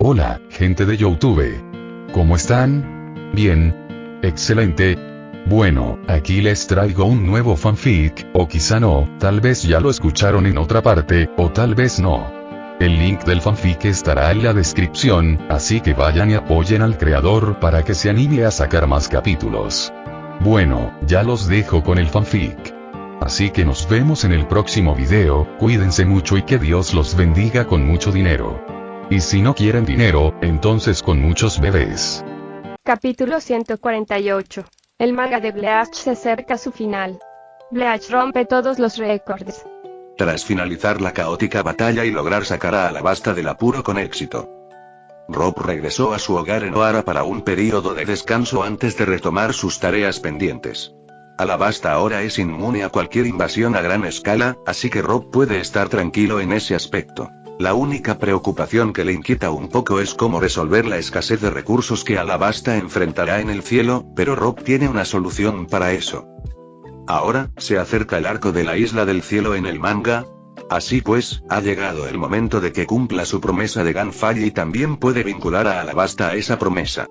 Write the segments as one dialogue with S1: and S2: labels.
S1: Hola, gente de YouTube. ¿Cómo están? Bien. Excelente. Bueno, aquí les traigo un nuevo fanfic, o quizá no, tal vez ya lo escucharon en otra parte, o tal vez no. El link del fanfic estará en la descripción, así que vayan y apoyen al creador para que se anime a sacar más capítulos. Bueno, ya los dejo con el fanfic. Así que nos vemos en el próximo video, cuídense mucho y que Dios los bendiga con mucho dinero. Y si no quieren dinero, entonces con muchos bebés.
S2: Capítulo 148. El manga de Bleach se acerca a su final. Bleach rompe todos los récords.
S3: Tras finalizar la caótica batalla y lograr sacar a Alabasta del apuro con éxito, Rob regresó a su hogar en Ohara para un período de descanso antes de retomar sus tareas pendientes. Alabasta ahora es inmune a cualquier invasión a gran escala, así que Rob puede estar tranquilo en ese aspecto. La única preocupación que le inquieta un poco es cómo resolver la escasez de recursos que Alabasta enfrentará en el cielo, pero Rob tiene una solución para eso. Ahora, se acerca el arco de la Isla del Cielo en el manga. Así pues, ha llegado el momento de que cumpla su promesa de Gunfall y también puede vincular a Alabasta a esa promesa.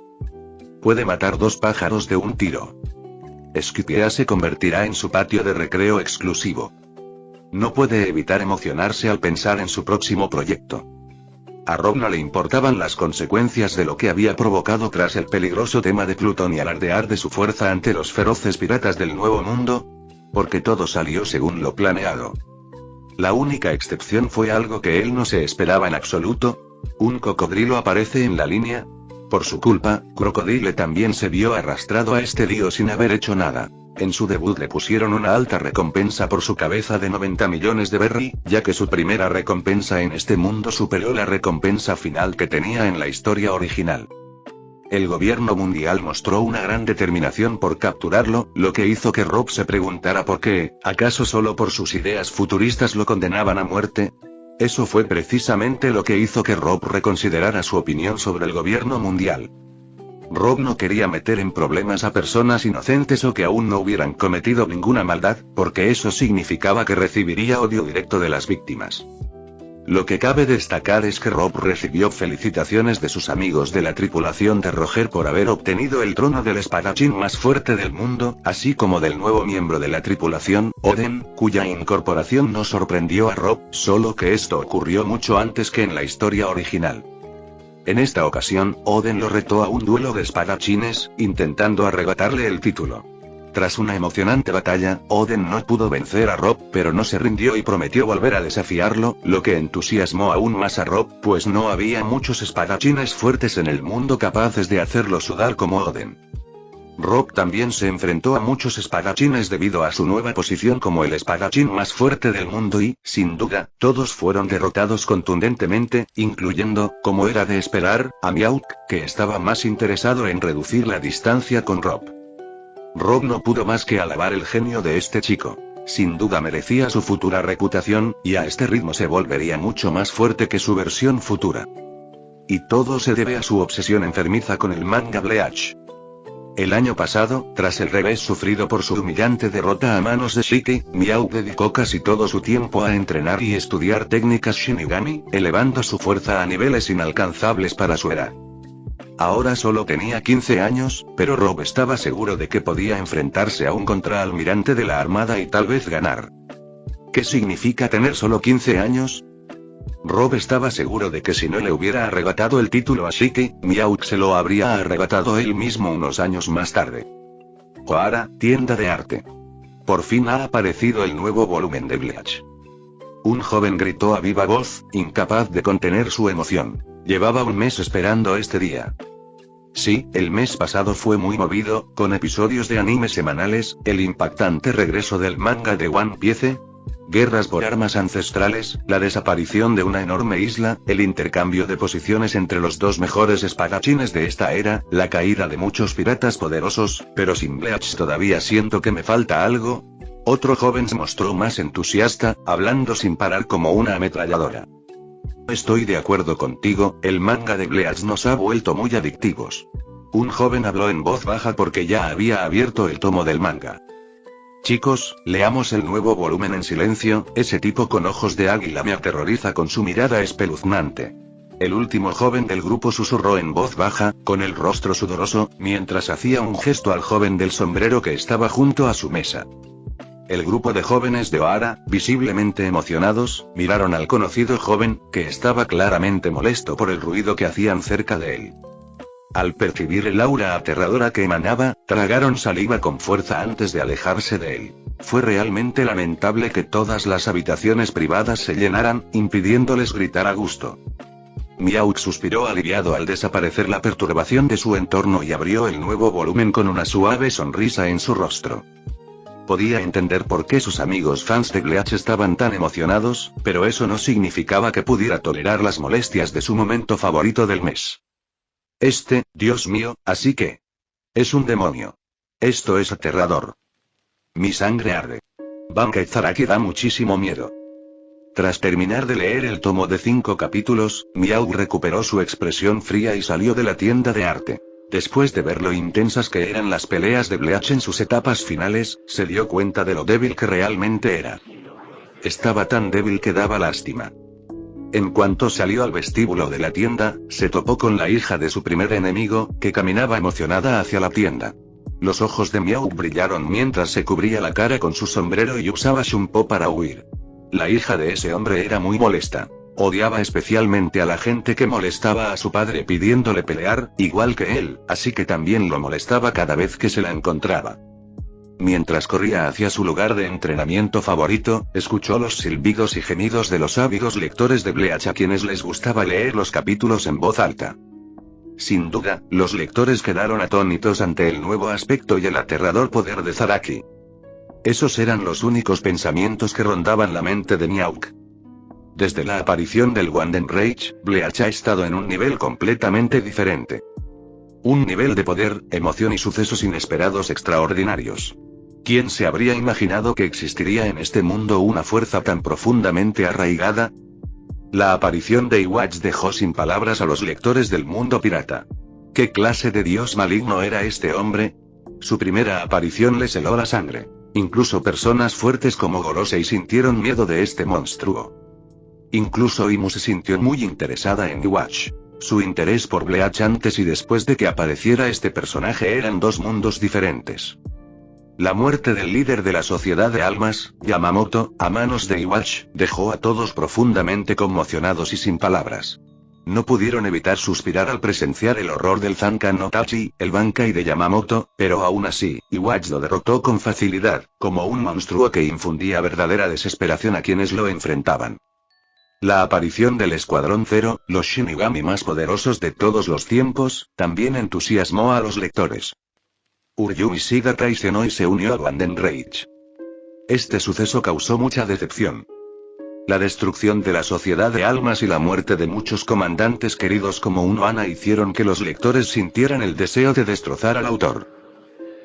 S3: Puede matar dos pájaros de un tiro. Skypiea se convertirá en su patio de recreo exclusivo. No puede evitar emocionarse al pensar en su próximo proyecto. A Rob no le importaban las consecuencias de lo que había provocado tras el peligroso tema de Plutón y alardear de su fuerza ante los feroces piratas del Nuevo Mundo, porque todo salió según lo planeado. La única excepción fue algo que él no se esperaba en absoluto: un cocodrilo aparece en la línea. Por su culpa, Crocodile también se vio arrastrado a este lío sin haber hecho nada. En su debut le pusieron una alta recompensa por su cabeza de 90 millones de berry, ya que su primera recompensa en este mundo superó la recompensa final que tenía en la historia original. El gobierno mundial mostró una gran determinación por capturarlo, lo que hizo que Rob se preguntara por qué, ¿acaso solo por sus ideas futuristas lo condenaban a muerte? Eso fue precisamente lo que hizo que Rob reconsiderara su opinión sobre el gobierno mundial. Rob no quería meter en problemas a personas inocentes o que aún no hubieran cometido ninguna maldad, porque eso significaba que recibiría odio directo de las víctimas. Lo que cabe destacar es que Rob recibió felicitaciones de sus amigos de la tripulación de Roger por haber obtenido el trono del espadachín más fuerte del mundo, así como del nuevo miembro de la tripulación, Oden, cuya incorporación no sorprendió a Rob, solo que esto ocurrió mucho antes que en la historia original. En esta ocasión, Oden lo retó a un duelo de espadachines, intentando arrebatarle el título. Tras una emocionante batalla, Oden no pudo vencer a Rob, pero no se rindió y prometió volver a desafiarlo, lo que entusiasmó aún más a Rob, pues no había muchos espadachines fuertes en el mundo capaces de hacerlo sudar como Oden. Rob también se enfrentó a muchos espadachines debido a su nueva posición como el espadachín más fuerte del mundo y, sin duda, todos fueron derrotados contundentemente, incluyendo, como era de esperar, a Mihawk, que estaba más interesado en reducir la distancia con Rob. Rob no pudo más que alabar el genio de este chico. Sin duda merecía su futura reputación, y a este ritmo se volvería mucho más fuerte que su versión futura. Y todo se debe a su obsesión enfermiza con el manga Bleach. El año pasado, tras el revés sufrido por su humillante derrota a manos de Shiki, Mihawk dedicó casi todo su tiempo a entrenar y estudiar técnicas Shinigami, elevando su fuerza a niveles inalcanzables para su edad. Ahora solo tenía 15 años, pero Rob estaba seguro de que podía enfrentarse a un contraalmirante de la Armada y tal vez ganar. ¿Qué significa tener solo 15 años? Rob estaba seguro de que si no le hubiera arrebatado el título a Shiki, Mihawk se lo habría arrebatado él mismo unos años más tarde. Ohara, tienda de arte. Por fin ha aparecido el nuevo volumen de Bleach. Un joven gritó a viva voz, incapaz de contener su emoción. Llevaba un mes esperando este día. Sí, el mes pasado fue muy movido, con episodios de anime semanales, el impactante regreso del manga de One Piece, guerras por armas ancestrales, la desaparición de una enorme isla, el intercambio de posiciones entre los dos mejores espadachines de esta era, la caída de muchos piratas poderosos, pero sin Bleach todavía siento que me falta algo. Otro joven se mostró más entusiasta, hablando sin parar como una ametralladora. Estoy de acuerdo contigo, el manga de Bleach nos ha vuelto muy adictivos. Un joven habló en voz baja porque ya había abierto el tomo del manga. Chicos, leamos el nuevo volumen en silencio, ese tipo con ojos de águila me aterroriza con su mirada espeluznante. El último joven del grupo susurró en voz baja, con el rostro sudoroso, mientras hacía un gesto al joven del sombrero que estaba junto a su mesa. El grupo de jóvenes de Ohara, visiblemente emocionados, miraron al conocido joven, que estaba claramente molesto por el ruido que hacían cerca de él. Al percibir el aura aterradora que emanaba, tragaron saliva con fuerza antes de alejarse de él. Fue realmente lamentable que todas las habitaciones privadas se llenaran, impidiéndoles gritar a gusto. Miauk suspiró aliviado al desaparecer la perturbación de su entorno y abrió el nuevo volumen con una suave sonrisa en su rostro. Podía entender por qué sus amigos fans de Bleach estaban tan emocionados, pero eso no significaba que pudiera tolerar las molestias de su momento favorito del mes. Dios mío, así que... es un demonio. Esto es aterrador. Mi sangre arde. Bankai Zaraki da muchísimo miedo. Tras terminar de leer el tomo de 5 capítulos, Miauk recuperó su expresión fría y salió de la tienda de arte. Después de ver lo intensas que eran las peleas de Bleach en sus etapas finales, se dio cuenta de lo débil que realmente era. Estaba tan débil que daba lástima. En cuanto salió al vestíbulo de la tienda, se topó con la hija de su primer enemigo, que caminaba emocionada hacia la tienda. Los ojos de Miauk brillaron mientras se cubría la cara con su sombrero y usaba Shumpo para huir. La hija de ese hombre era muy molesta. Odiaba especialmente a la gente que molestaba a su padre pidiéndole pelear, igual que él, así que también lo molestaba cada vez que se la encontraba. Mientras corría hacia su lugar de entrenamiento favorito, escuchó los silbidos y gemidos de los ávidos lectores de Bleach a quienes les gustaba leer los capítulos en voz alta. Sin duda, los lectores quedaron atónitos ante el nuevo aspecto y el aterrador poder de Zaraki. Esos eran los únicos pensamientos que rondaban la mente de Miauk. Desde la aparición del Wanden Rage, Bleach ha estado en un nivel completamente diferente. Un nivel de poder, emoción y sucesos inesperados extraordinarios. ¿Quién se habría imaginado que existiría en este mundo una fuerza tan profundamente arraigada? La aparición de Iwatch dejó sin palabras a los lectores del mundo pirata. ¿Qué clase de dios maligno era este hombre? Su primera aparición les heló la sangre. Incluso personas fuertes como Gorosei sintieron miedo de este monstruo. Incluso Imu se sintió muy interesada en Iwatch. Su interés por Bleach antes y después de que apareciera este personaje eran dos mundos diferentes. La muerte del líder de la Sociedad de Almas, Yamamoto, a manos de Iwatch, dejó a todos profundamente conmocionados y sin palabras. No pudieron evitar suspirar al presenciar el horror del Zankan no Tachi, el Bankai de Yamamoto, pero aún así, Iwatch lo derrotó con facilidad, como un monstruo que infundía verdadera desesperación a quienes lo enfrentaban. La aparición del Escuadrón Cero, los Shinigami más poderosos de todos los tiempos, también entusiasmó a los lectores. Uryumi Shida traicionó y se unió a Wanden Rage. Este suceso causó mucha decepción. La destrucción de la Sociedad de Almas y la muerte de muchos comandantes queridos como Unohana hicieron que los lectores sintieran el deseo de destrozar al autor.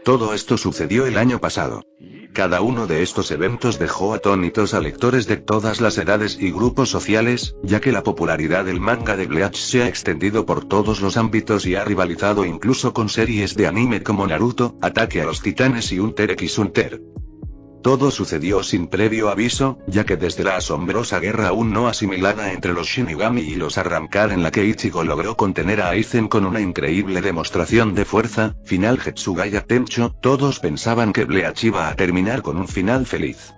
S3: Todo esto sucedió el año pasado. Cada uno de estos eventos dejó atónitos a lectores de todas las edades y grupos sociales, ya que la popularidad del manga de Bleach se ha extendido por todos los ámbitos y ha rivalizado incluso con series de anime como Naruto, Ataque a los Titanes y Hunter x Hunter. Todo sucedió sin previo aviso, ya que desde la asombrosa guerra aún no asimilada entre los Shinigami y los Arrancar en la que Ichigo logró contener a Aizen con una increíble demostración de fuerza, final Hetsugaya Tencho, todos pensaban que Bleach iba a terminar con un final feliz.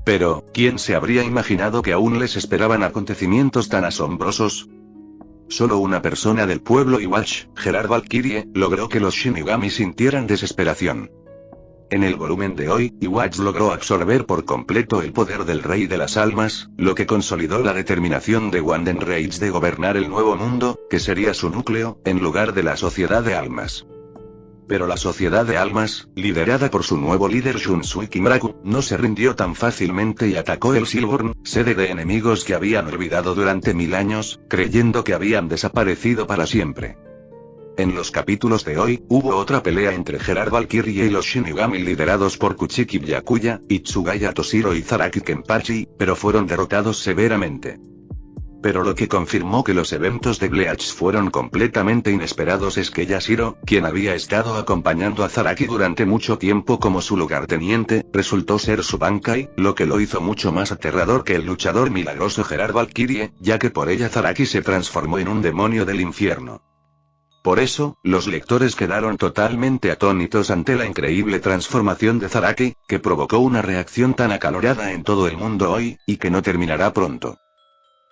S3: Pero, ¿quién se habría imaginado que aún les esperaban acontecimientos tan asombrosos? Solo una persona del pueblo Iwatch, Gerard Valkyrie, logró que los Shinigami sintieran desesperación. En el volumen de hoy, Iwatch logró absorber por completo el poder del Rey de las Almas, lo que consolidó la determinación de Wanden Rage de gobernar el nuevo mundo, que sería su núcleo, en lugar de la Sociedad de Almas. Pero la Sociedad de Almas, liderada por su nuevo líder Shunsui Kimuraku, no se rindió tan fácilmente y atacó el Silburn, sede de enemigos que habían olvidado durante 1000 años, creyendo que habían desaparecido para siempre. En los capítulos de hoy, hubo otra pelea entre Gerard Valkyrie y los Shinigami liderados por Kuchiki Byakuya, Itsugaya Toshiro y Zaraki Kenpachi, pero fueron derrotados severamente. Pero lo que confirmó que los eventos de Bleach fueron completamente inesperados es que Yashiro, quien había estado acompañando a Zaraki durante mucho tiempo como su lugarteniente, resultó ser su Bankai, lo que lo hizo mucho más aterrador que el luchador milagroso Gerard Valkyrie, ya que por ella Zaraki se transformó en un demonio del infierno. Por eso, los lectores quedaron totalmente atónitos ante la increíble transformación de Zaraki, que provocó una reacción tan acalorada en todo el mundo hoy, y que no terminará pronto.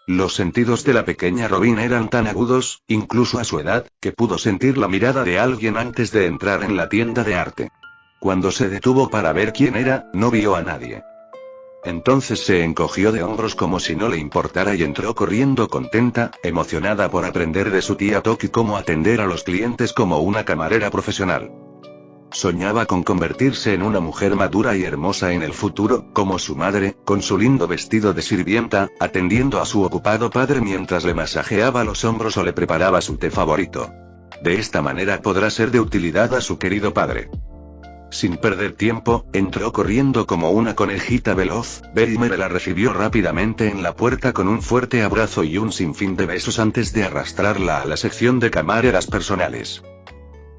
S3: Los sentidos de la pequeña Robin eran tan agudos, incluso a su edad, que pudo sentir la mirada de alguien antes de entrar en la tienda de arte. Cuando se detuvo para ver quién era, no vio a nadie. Entonces se encogió de hombros como si no le importara y entró corriendo contenta, emocionada por aprender de su tía Toki cómo atender a los clientes como una camarera profesional. Soñaba con convertirse en una mujer madura y hermosa en el futuro, como su madre, con su lindo vestido de sirvienta, atendiendo a su ocupado padre mientras le masajeaba los hombros o le preparaba su té favorito. De esta manera podrá ser de utilidad a su querido padre. Sin perder tiempo, entró corriendo como una conejita veloz. Berimer la recibió rápidamente en la puerta con un fuerte abrazo y un sinfín de besos antes de arrastrarla a la sección de camareras personales.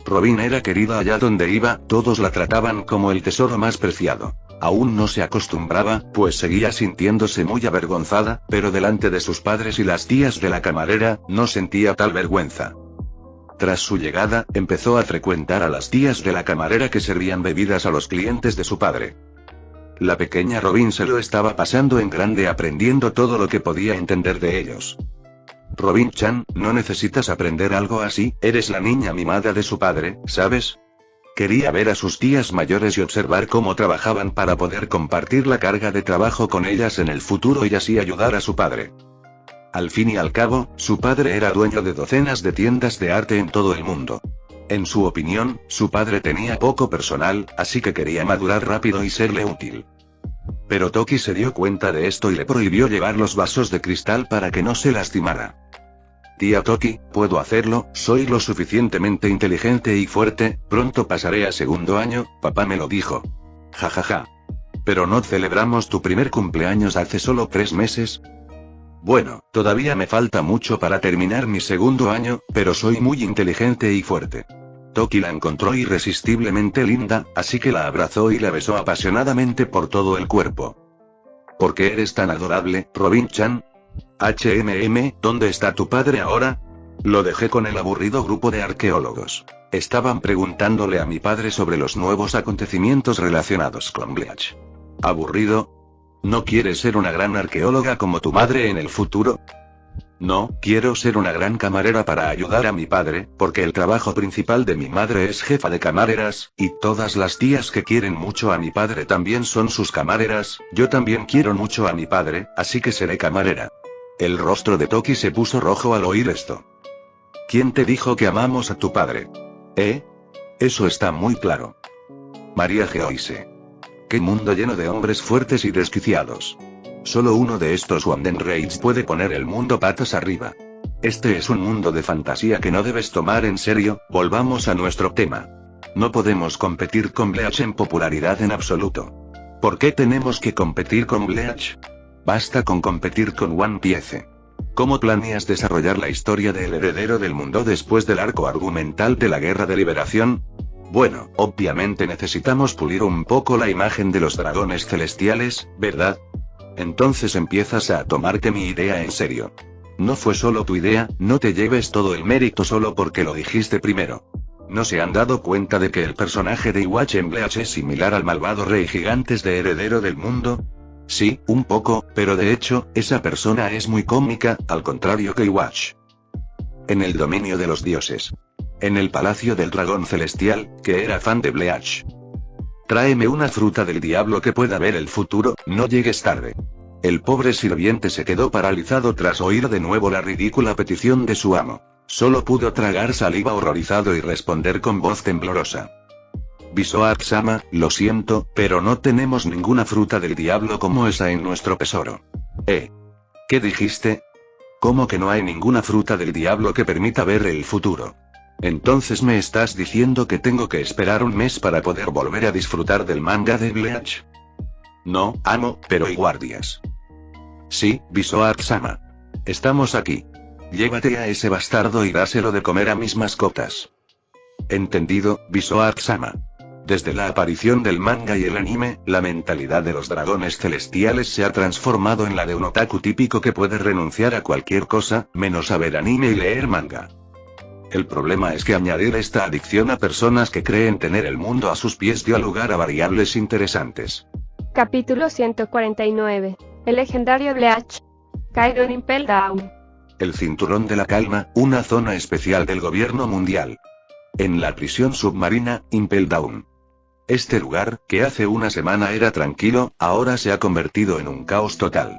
S3: Robin era querida allá donde iba, todos la trataban como el tesoro más preciado. Aún no se acostumbraba, pues seguía sintiéndose muy avergonzada, pero delante de sus padres y las tías de la camarera, no sentía tal vergüenza. Tras su llegada, empezó a frecuentar a las tías de la camarera que servían bebidas a los clientes de su padre. La pequeña Robin se lo estaba pasando en grande aprendiendo todo lo que podía entender de ellos. Robin-chan, no necesitas aprender algo así, eres la niña mimada de su padre, ¿sabes? Quería ver a sus tías mayores y observar cómo trabajaban para poder compartir la carga de trabajo con ellas en el futuro y así ayudar a su padre. Al fin y al cabo, su padre era dueño de docenas de tiendas de arte en todo el mundo. En su opinión, su padre tenía poco personal, así que quería madurar rápido y serle útil. Pero Toki se dio cuenta de esto y le prohibió llevar los vasos de cristal para que no se lastimara. Tía Toki, puedo hacerlo, soy lo suficientemente inteligente y fuerte, pronto pasaré a segundo año, papá me lo dijo. Jajaja. ¿Pero no celebramos tu primer cumpleaños hace solo 3 meses? Bueno, todavía me falta mucho para terminar mi segundo año, pero soy muy inteligente y fuerte. Toki la encontró irresistiblemente linda, así que la abrazó y la besó apasionadamente por todo el cuerpo. ¿Por qué eres tan adorable, Robin-chan? ¿Dónde está tu padre ahora? Lo dejé con el aburrido grupo de arqueólogos. Estaban preguntándole a mi padre sobre los nuevos acontecimientos relacionados con Bleach. ¿Aburrido? ¿No quieres ser una gran arqueóloga como tu madre en el futuro? No, quiero ser una gran camarera para ayudar a mi padre, porque el trabajo principal de mi madre es jefa de camareras, y todas las tías que quieren mucho a mi padre también son sus camareras. Yo también quiero mucho a mi padre, así que seré camarera. El rostro de Toki se puso rojo al oír esto. ¿Quién te dijo que amamos a tu padre? Eso está muy claro. María Geoise. ¡Qué mundo lleno de hombres fuertes y desquiciados! Solo uno de estos Wandenreids puede poner el mundo patas arriba. Este es un mundo de fantasía que no debes tomar en serio. Volvamos a nuestro tema. No podemos competir con Bleach en popularidad en absoluto. ¿Por qué tenemos que competir con Bleach? Basta con competir con One Piece. ¿Cómo planeas desarrollar la historia del heredero del mundo después del arco argumental de la Guerra de Liberación? Bueno, obviamente necesitamos pulir un poco la imagen de los dragones celestiales, ¿verdad? Entonces empiezas a tomarte mi idea en serio. No fue solo tu idea, no te lleves todo el mérito solo porque lo dijiste primero. ¿No se han dado cuenta de que el personaje de Iwatch en Bleach es similar al malvado rey gigantes de Heredero del Mundo? Sí, un poco, pero de hecho, esa persona es muy cómica, al contrario que Iwatch. En el dominio de los dioses. En el palacio del dragón celestial, que era fan de Bleach. Tráeme una fruta del diablo que pueda ver el futuro, no llegues tarde. El pobre sirviente se quedó paralizado tras oír de nuevo la ridícula petición de su amo. Solo pudo tragar saliva horrorizado y responder con voz temblorosa. Visoak-sama, lo siento, pero no tenemos ninguna fruta del diablo como esa en nuestro tesoro. ¿Qué dijiste? ¿Cómo que no hay ninguna fruta del diablo que permita ver el futuro? Entonces me estás diciendo que tengo que esperar un mes para poder volver a disfrutar del manga de Bleach. No, amo, pero hay guardias. Sí, Visoak-sama. Estamos aquí. Llévate a ese bastardo y dáselo de comer a mis mascotas. Entendido, Visuark-sama. Desde la aparición del manga y el anime, la mentalidad de los dragones celestiales se ha transformado en la de un otaku típico que puede renunciar a cualquier cosa, menos a ver anime y leer manga. El problema es que añadir esta adicción a personas que creen tener el mundo a sus pies dio lugar a variables interesantes.
S2: Capítulo 149. El legendario Bleach. Kaido en Impel Down.
S3: El Cinturón de la Calma, una zona especial del gobierno mundial. En la prisión submarina, Impel Down. Este lugar, que hace una semana era tranquilo, ahora se ha convertido en un caos total.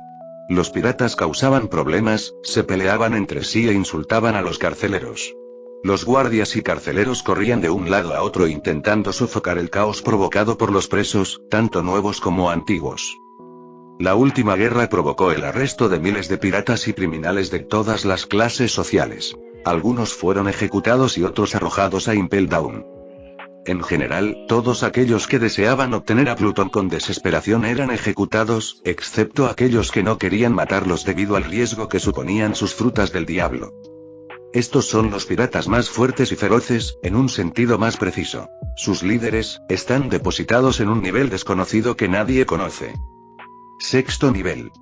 S3: Los piratas causaban problemas, se peleaban entre sí e insultaban a los carceleros. Los guardias y carceleros corrían de un lado a otro intentando sofocar el caos provocado por los presos, tanto nuevos como antiguos. La última guerra provocó el arresto de miles de piratas y criminales de todas las clases sociales. Algunos fueron ejecutados y otros arrojados a Impel Down. En general, todos aquellos que deseaban obtener a Plutón con desesperación eran ejecutados, excepto aquellos que no querían matarlos debido al riesgo que suponían sus frutas del diablo. Estos son los piratas más fuertes y feroces, en un sentido más preciso. Sus líderes están depositados en un nivel desconocido que nadie conoce. Sexto nivel.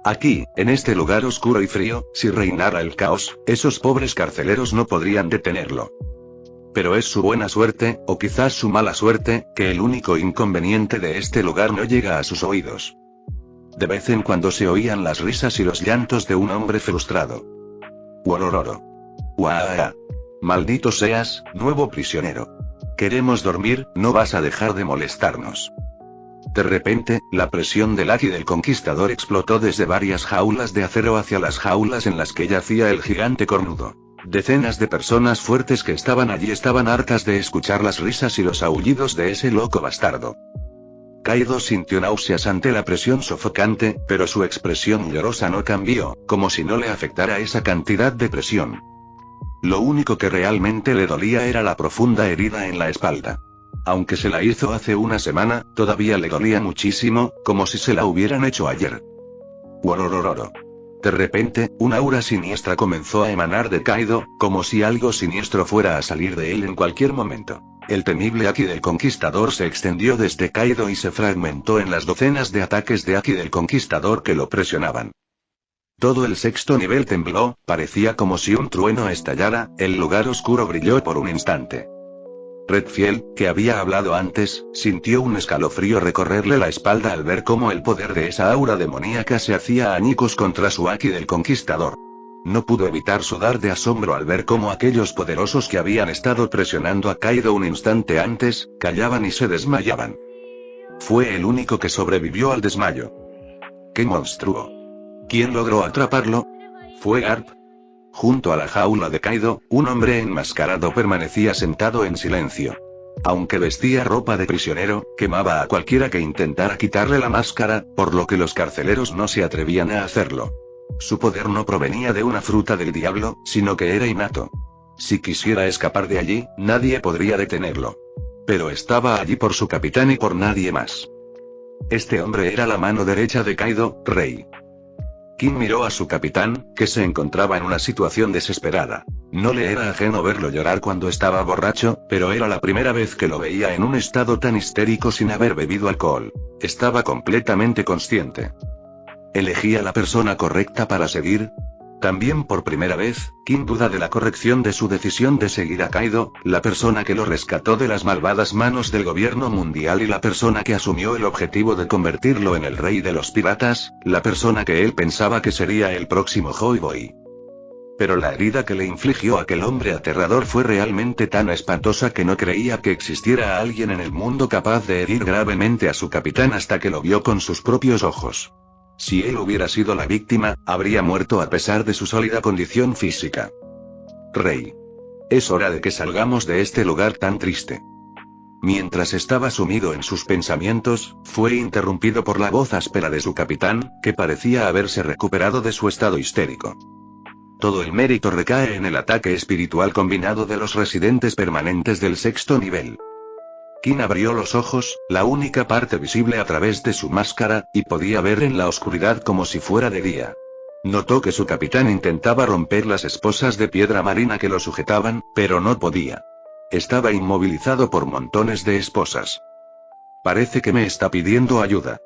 S3: Aquí, en este lugar oscuro y frío, si reinara el caos, esos pobres carceleros no podrían detenerlo. Pero es su buena suerte, o quizás su mala suerte, que el único inconveniente de este lugar no llega a sus oídos. De vez en cuando se oían las risas y los llantos de un hombre frustrado. Worororo. Uaa. Maldito seas, nuevo prisionero. Queremos dormir, no vas a dejar de molestarnos. De repente, la presión del Aki del Conquistador explotó desde varias jaulas de acero hacia las jaulas en las que yacía el gigante cornudo. Decenas de personas fuertes que estaban allí estaban hartas de escuchar las risas y los aullidos de ese loco bastardo. Kaido sintió náuseas ante la presión sofocante, pero su expresión llorosa no cambió, como si no le afectara esa cantidad de presión. Lo único que realmente le dolía era la profunda herida en la espalda. Aunque se la hizo hace una semana, todavía le dolía muchísimo, como si se la hubieran hecho ayer. Wororororo. De repente, una aura siniestra comenzó a emanar de Kaido, como si algo siniestro fuera a salir de él en cualquier momento. El temible Aki del Conquistador se extendió desde Kaido y se fragmentó en las docenas de ataques de Aki del Conquistador que lo presionaban. Todo el sexto nivel tembló, parecía como si un trueno estallara, el lugar oscuro brilló por un instante. Redfield, que había hablado antes, sintió un escalofrío recorrerle la espalda al ver cómo el poder de esa aura demoníaca se hacía añicos contra su Aki del Conquistador. No pudo evitar sudar de asombro al ver cómo aquellos poderosos que habían estado presionando a Kaido un instante antes, callaban y se desmayaban. Fue el único que sobrevivió al desmayo. ¡Qué monstruo! ¿Quién logró atraparlo? ¿Fue Garp? Junto a la jaula de Kaido, un hombre enmascarado permanecía sentado en silencio. Aunque vestía ropa de prisionero, quemaba a cualquiera que intentara quitarle la máscara, por lo que los carceleros no se atrevían a hacerlo. Su poder no provenía de una fruta del diablo, sino que era innato. Si quisiera escapar de allí, nadie podría detenerlo. Pero estaba allí por su capitán y por nadie más. Este hombre era la mano derecha de Kaido, Rey. Kim miró a su capitán, que se encontraba en una situación desesperada. No le era ajeno verlo llorar cuando estaba borracho, pero era la primera vez que lo veía en un estado tan histérico sin haber bebido alcohol. Estaba completamente consciente. ¿Elegí a la persona correcta para seguir? También por primera vez, Kim duda de la corrección de su decisión de seguir a Kaido, la persona que lo rescató de las malvadas manos del gobierno mundial y la persona que asumió el objetivo de convertirlo en el rey de los piratas, la persona que él pensaba que sería el próximo Joy Boy. Pero la herida que le infligió aquel hombre aterrador fue realmente tan espantosa que no creía que existiera alguien en el mundo capaz de herir gravemente a su capitán hasta que lo vio con sus propios ojos. Si él hubiera sido la víctima, habría muerto a pesar de su sólida condición física. Rey. Es hora de que salgamos de este lugar tan triste. Mientras estaba sumido en sus pensamientos, fue interrumpido por la voz áspera de su capitán, que parecía haberse recuperado de su estado histérico. Todo el mérito recae en el ataque espiritual combinado de los residentes permanentes del sexto nivel. Kim abrió los ojos, la única parte visible a través de su máscara, y podía ver en la oscuridad como si fuera de día. Notó que su capitán intentaba romper las esposas de piedra marina que lo sujetaban, pero no podía. Estaba inmovilizado por montones de esposas. Parece que me está pidiendo ayuda.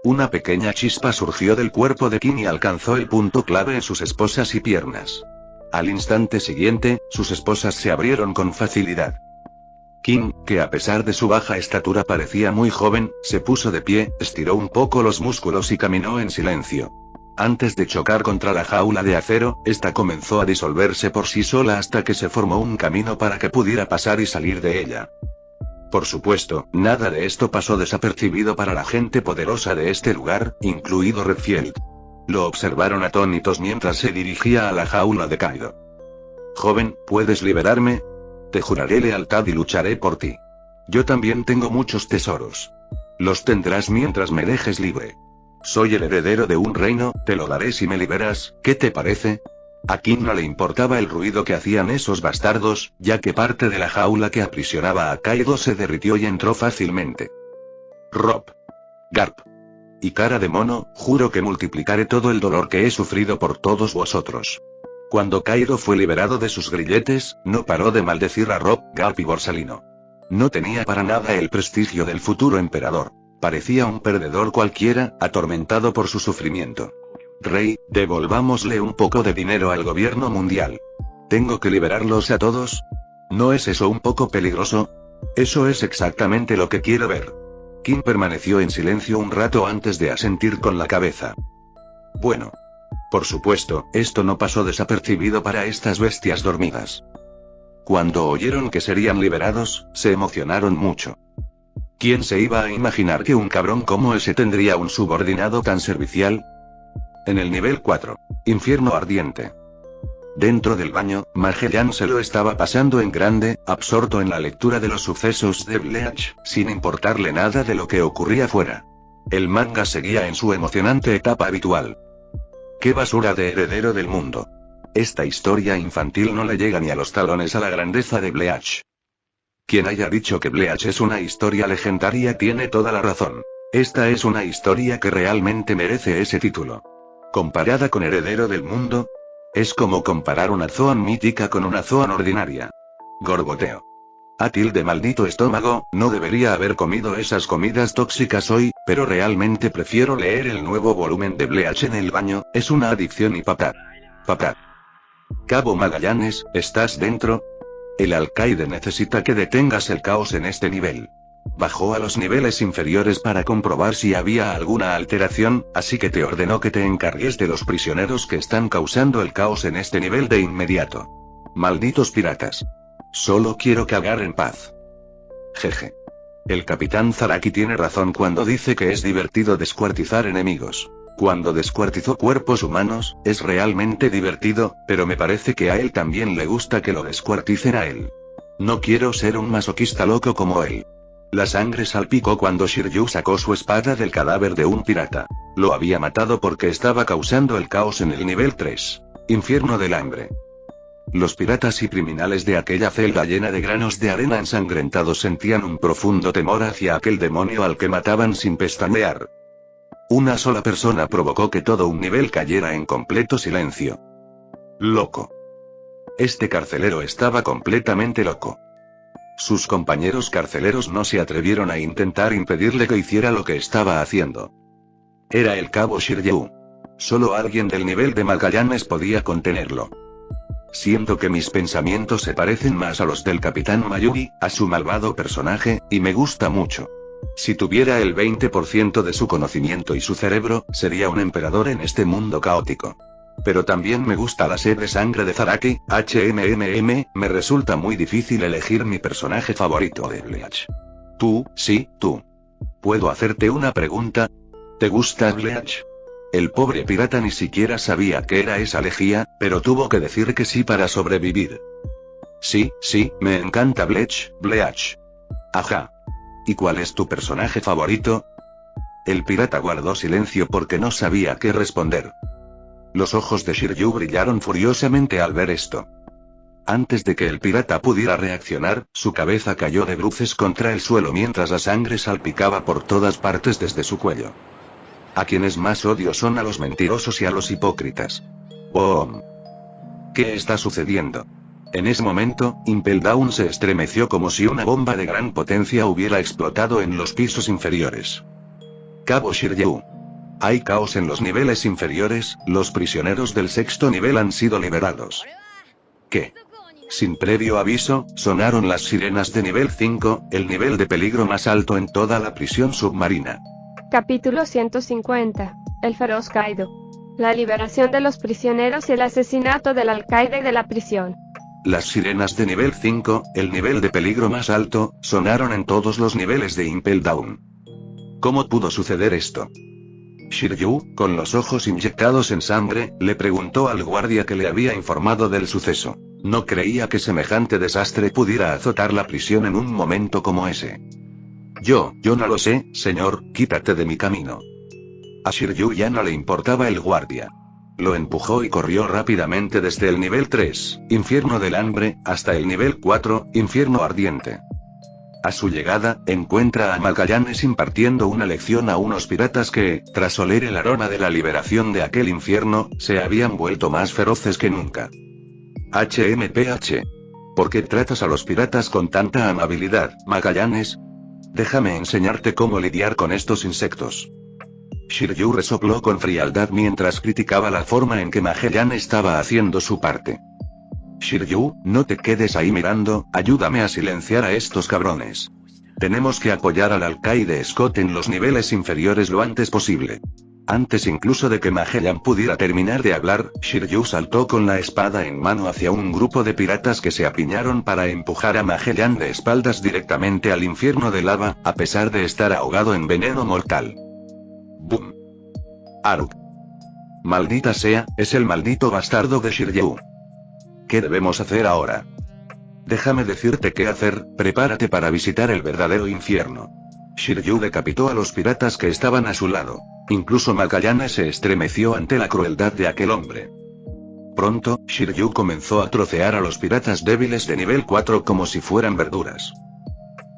S3: Una pequeña chispa surgió del cuerpo de King y alcanzó el punto clave en sus esposas y piernas. Al instante siguiente, sus esposas se abrieron con facilidad. King, que a pesar de su baja estatura parecía muy joven, se puso de pie, estiró un poco los músculos y caminó en silencio. Antes de chocar contra la jaula de acero, esta comenzó a disolverse por sí sola hasta que se formó un camino para que pudiera pasar y salir de ella. Por supuesto, nada de esto pasó desapercibido para la gente poderosa de este lugar, incluido Redfield. Lo observaron atónitos mientras se dirigía a la jaula de Kaido. Joven, ¿puedes liberarme? Te juraré lealtad y lucharé por ti. Yo también tengo muchos tesoros. Los tendrás mientras me dejes libre. Soy el heredero de un reino, te lo daré si me liberas, ¿qué te parece? A King no le importaba el ruido que hacían esos bastardos, ya que parte de la jaula que aprisionaba a Kaido se derritió y entró fácilmente. Rob. Garp. Y cara de mono, juro que multiplicaré todo el dolor que he sufrido por todos vosotros. Cuando Kaido fue liberado de sus grilletes, no paró de maldecir a Rob, Garp y Borsalino. No tenía para nada el prestigio del futuro emperador. Parecía un perdedor cualquiera, atormentado por su sufrimiento. Rey, devolvámosle un poco de dinero al gobierno mundial. ¿Tengo que liberarlos a todos? ¿No es eso un poco peligroso? Eso es exactamente lo que quiero ver. King permaneció en silencio un rato antes de asentir con la cabeza. Bueno. Por supuesto, esto no pasó desapercibido para estas bestias dormidas. Cuando oyeron que serían liberados, se emocionaron mucho. ¿Quién se iba a imaginar que un cabrón como ese tendría un subordinado tan servicial? En el nivel 4. Infierno ardiente. Dentro del baño, Magellan se lo estaba pasando en grande, absorto en la lectura de los sucesos de Bleach, sin importarle nada de lo que ocurría fuera. El manga seguía en su emocionante etapa habitual. ¡Qué basura de heredero del mundo! Esta historia infantil no le llega ni a los talones a la grandeza de Bleach. Quien haya dicho que Bleach es una historia legendaria tiene toda la razón. Esta es una historia que realmente merece ese título. Comparada con Heredero del Mundo, es como comparar una Zoan mítica con una Zoan ordinaria. Gorboteo. De maldito estómago, no debería haber comido esas comidas tóxicas hoy, pero realmente prefiero leer el nuevo volumen de Bleach en el baño, es una adicción y patat. Patat. Cabo Magallanes, ¿estás dentro? El alcaide necesita que detengas el caos en este nivel. Bajó a los niveles inferiores para comprobar si había alguna alteración, así que te ordenó que te encargues de los prisioneros que están causando el caos en este nivel de inmediato. Malditos piratas. Solo quiero cagar en paz. Jeje. El capitán Zaraki tiene razón cuando dice que es divertido descuartizar enemigos. Cuando descuartizó cuerpos humanos, es realmente divertido, pero me parece que a él también le gusta que lo descuarticen a él. No quiero ser un masoquista loco como él. La sangre salpicó cuando Shiryu sacó su espada del cadáver de un pirata. Lo había matado porque estaba causando el caos en el nivel 3. Infierno del hambre. Los piratas y criminales de aquella celda llena de granos de arena ensangrentados sentían un profundo temor hacia aquel demonio al que mataban sin pestañear. Una sola persona provocó que todo un nivel cayera en completo silencio. Loco. Este carcelero estaba completamente loco. Sus compañeros carceleros no se atrevieron a intentar impedirle que hiciera lo que estaba haciendo. Era el cabo Shiryu. Solo alguien del nivel de Magallanes podía contenerlo. Siento que mis pensamientos se parecen más a los del Capitán Mayuri, a su malvado personaje, y me gusta mucho. Si tuviera el 20% de su conocimiento y su cerebro, sería un emperador en este mundo caótico. Pero también me gusta la sed de sangre de Zaraki, me resulta muy difícil elegir mi personaje favorito de Bleach. Tú, sí, tú. ¿Puedo hacerte una pregunta? ¿Te gusta Bleach? El pobre pirata ni siquiera sabía qué era esa lejía, pero tuvo que decir que sí para sobrevivir. Sí, me encanta Bleach. Ajá. ¿Y cuál es tu personaje favorito? El pirata guardó silencio porque no sabía qué responder. Los ojos de Shiryu brillaron furiosamente al ver esto. Antes de que el pirata pudiera reaccionar, su cabeza cayó de bruces contra el suelo mientras la sangre salpicaba por todas partes desde su cuello. A quienes más odio son a los mentirosos y a los hipócritas. ¡Boom! ¿Qué está sucediendo? En ese momento, Impel Down se estremeció como si una bomba de gran potencia hubiera explotado en los pisos inferiores. Cabo Shiryu. Hay caos en los niveles inferiores, los prisioneros del sexto nivel han sido liberados. ¿Qué? Sin previo aviso, sonaron las sirenas de nivel 5, el nivel de peligro más alto en toda la prisión submarina.
S2: Capítulo 150. El feroz Kaido. La liberación de los prisioneros y el asesinato del alcaide de la prisión.
S3: Las sirenas de nivel 5, el nivel de peligro más alto, sonaron en todos los niveles de Impel Down. ¿Cómo pudo suceder esto? Shiryu, con los ojos inyectados en sangre, le preguntó al guardia que le había informado del suceso. No creía que semejante desastre pudiera azotar la prisión en un momento como ese. Yo no lo sé, señor, quítate de mi camino. A Shiryu ya no le importaba el guardia. Lo empujó y corrió rápidamente desde el nivel 3, Infierno del Hambre, hasta el nivel 4, Infierno Ardiente. A su llegada, encuentra a Magallanes impartiendo una lección a unos piratas que, tras oler el aroma de la liberación de aquel infierno, se habían vuelto más feroces que nunca. HMPH. ¿Por qué tratas a los piratas con tanta amabilidad, Magallanes? Déjame enseñarte cómo lidiar con estos insectos. Shiryu resopló con frialdad mientras criticaba la forma en que Magellan estaba haciendo su parte. Shiryu, no te quedes ahí mirando, ayúdame a silenciar a estos cabrones. Tenemos que apoyar al alcaide Scott en los niveles inferiores lo antes posible. Antes incluso de que Magellan pudiera terminar de hablar, Shiryu saltó con la espada en mano hacia un grupo de piratas que se apiñaron para empujar a Magellan de espaldas directamente al infierno de lava, a pesar de estar ahogado en veneno mortal. ¡Bum! ¡Arug! Maldita sea, es el maldito bastardo de Shiryu. ¿Qué debemos hacer ahora? Déjame decirte qué hacer, prepárate para visitar el verdadero infierno. Shiryu decapitó a los piratas que estaban a su lado. Incluso Magallanes se estremeció ante la crueldad de aquel hombre. Pronto, Shiryu comenzó a trocear a los piratas débiles de nivel 4 como si fueran verduras.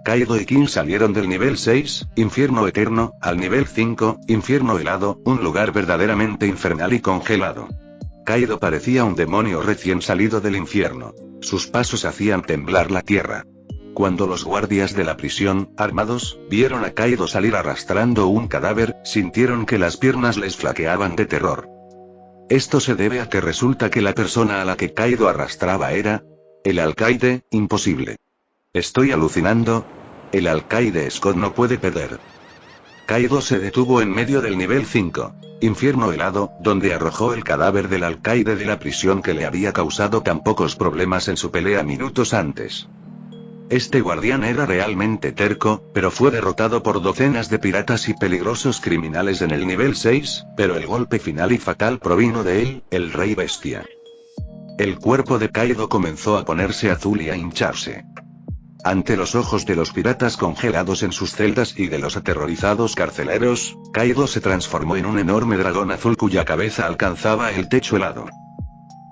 S3: Kaido y King salieron del nivel 6, Infierno Eterno, al nivel 5, Infierno Helado, un lugar verdaderamente infernal y congelado. Kaido parecía un demonio recién salido del infierno. Sus pasos hacían temblar la tierra. Cuando los guardias de la prisión, armados, vieron a Kaido salir arrastrando un cadáver, sintieron que las piernas les flaqueaban de terror. Esto se debe a que resulta que la persona a la que Kaido arrastraba era... el alcaide, imposible. ¿Estoy alucinando? El alcaide Scott no puede perder. Kaido se detuvo en medio del nivel 5, Infierno Helado, donde arrojó el cadáver del alcaide de la prisión que le había causado tan pocos problemas en su pelea minutos antes. Este guardián era realmente terco, pero fue derrotado por docenas de piratas y peligrosos criminales en el nivel 6, pero el golpe final y fatal provino de él, el Rey Bestia. El cuerpo de Kaido comenzó a ponerse azul y a hincharse. Ante los ojos de los piratas congelados en sus celdas y de los aterrorizados carceleros, Kaido se transformó en un enorme dragón azul cuya cabeza alcanzaba el techo helado.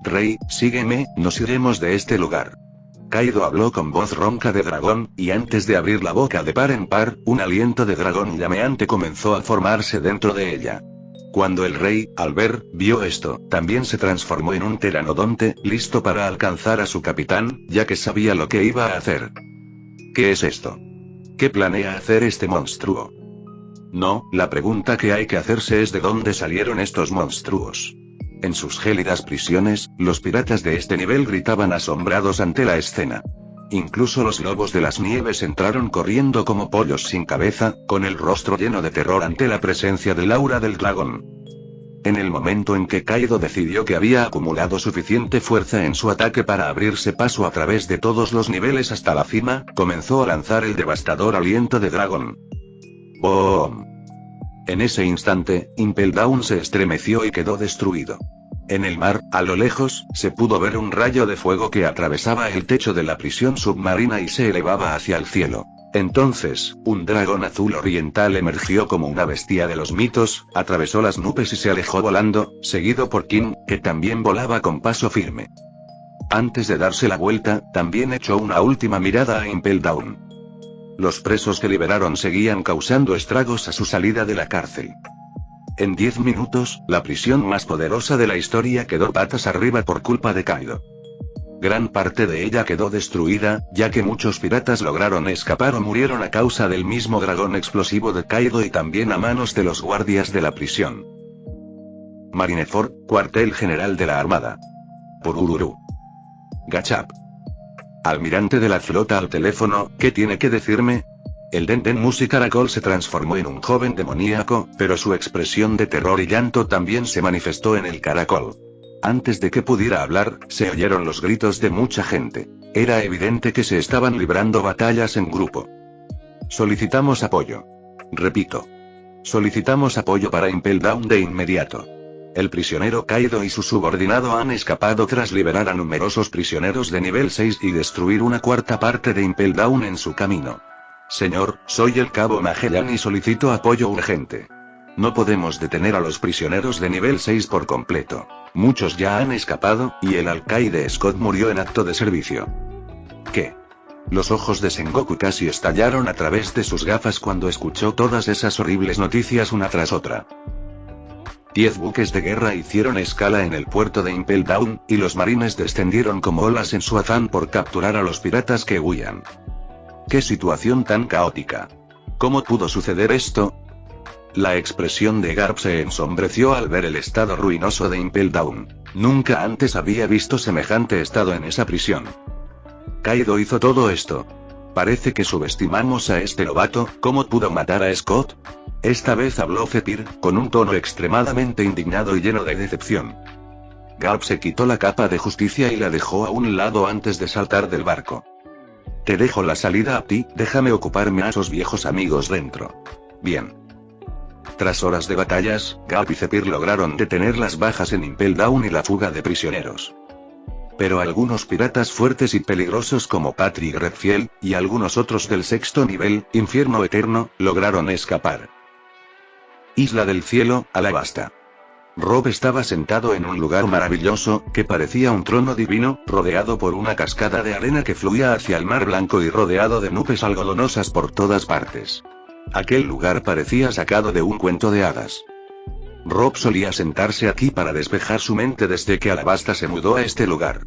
S3: Rey, sígueme, nos iremos de este lugar. Kaido habló con voz ronca de dragón, y antes de abrir la boca de par en par, un aliento de dragón llameante comenzó a formarse dentro de ella. Cuando el rey, al vio esto, también se transformó en un pteranodonte, listo para alcanzar a su capitán, ya que sabía lo que iba a hacer. ¿Qué es esto? ¿Qué planea hacer este monstruo? No, la pregunta que hay que hacerse es de dónde salieron estos monstruos. En sus gélidas prisiones, los piratas de este nivel gritaban asombrados ante la escena. Incluso los lobos de las nieves entraron corriendo como pollos sin cabeza, con el rostro lleno de terror ante la presencia del aura del dragón. En el momento en que Kaido decidió que había acumulado suficiente fuerza en su ataque para abrirse paso a través de todos los niveles hasta la cima, comenzó a lanzar el devastador aliento de dragón. ¡Boom! En ese instante, Impel Down se estremeció y quedó destruido. En el mar, a lo lejos, se pudo ver un rayo de fuego que atravesaba el techo de la prisión submarina y se elevaba hacia el cielo. Entonces, un dragón azul oriental emergió como una bestia de los mitos, atravesó las nubes y se alejó volando, seguido por King, que también volaba con paso firme. Antes de darse la vuelta, también echó una última mirada a Impel Down. Los presos que liberaron seguían causando estragos a su salida de la cárcel. En 10 minutos, la prisión más poderosa de la historia quedó patas arriba por culpa de Kaido. Gran parte de ella quedó destruida, ya que muchos piratas lograron escapar o murieron a causa del mismo dragón explosivo de Kaido y también a manos de los guardias de la prisión. Marineford, cuartel general de la Armada. Purururu. Gachap. Almirante de la flota al teléfono, ¿qué tiene que decirme? El Den Musi Caracol se transformó en un joven demoníaco, pero su expresión de terror y llanto también se manifestó en el caracol. Antes de que pudiera hablar, se oyeron los gritos de mucha gente. Era evidente que se estaban librando batallas en grupo. Solicitamos apoyo. Repito. Solicitamos apoyo para Impel Down de inmediato. El prisionero Kaido y su subordinado han escapado tras liberar a numerosos prisioneros de nivel 6 y destruir una cuarta parte de Impel Down en su camino. Señor, soy el cabo Magellan y solicito apoyo urgente. No podemos detener a los prisioneros de nivel 6 por completo. Muchos ya han escapado, y el alcaide Scott murió en acto de servicio. ¿Qué? Los ojos de Sengoku casi estallaron a través de sus gafas cuando escuchó todas esas horribles noticias una tras otra. 10 buques de guerra hicieron escala en el puerto de Impel Down, y los marines descendieron como olas en su afán por capturar a los piratas que huían. ¡Qué situación tan caótica! ¿Cómo pudo suceder esto? La expresión de Garp se ensombreció al ver el estado ruinoso de Impel Down. Nunca antes había visto semejante estado en esa prisión. Kaido hizo todo esto. Parece que subestimamos a este novato. ¿Cómo pudo matar a Scott? Esta vez habló Zephyr, con un tono extremadamente indignado y lleno de decepción. Garp se quitó la capa de justicia y la dejó a un lado antes de saltar del barco. Te dejo la salida a ti, déjame ocuparme a esos viejos amigos dentro. Bien. Tras horas de batallas, Garp y Zephyr lograron detener las bajas en Impel Down y la fuga de prisioneros. Pero algunos piratas fuertes y peligrosos como Patrick Redfield, y algunos otros del sexto nivel, Infierno Eterno, lograron escapar. Isla del Cielo, Alabasta. Rob estaba sentado en un lugar maravilloso, que parecía un trono divino, rodeado por una cascada de arena que fluía hacia el mar blanco y rodeado de nubes algodonosas por todas partes. Aquel lugar parecía sacado de un cuento de hadas. Rob solía sentarse aquí para despejar su mente desde que Alabasta se mudó a este lugar.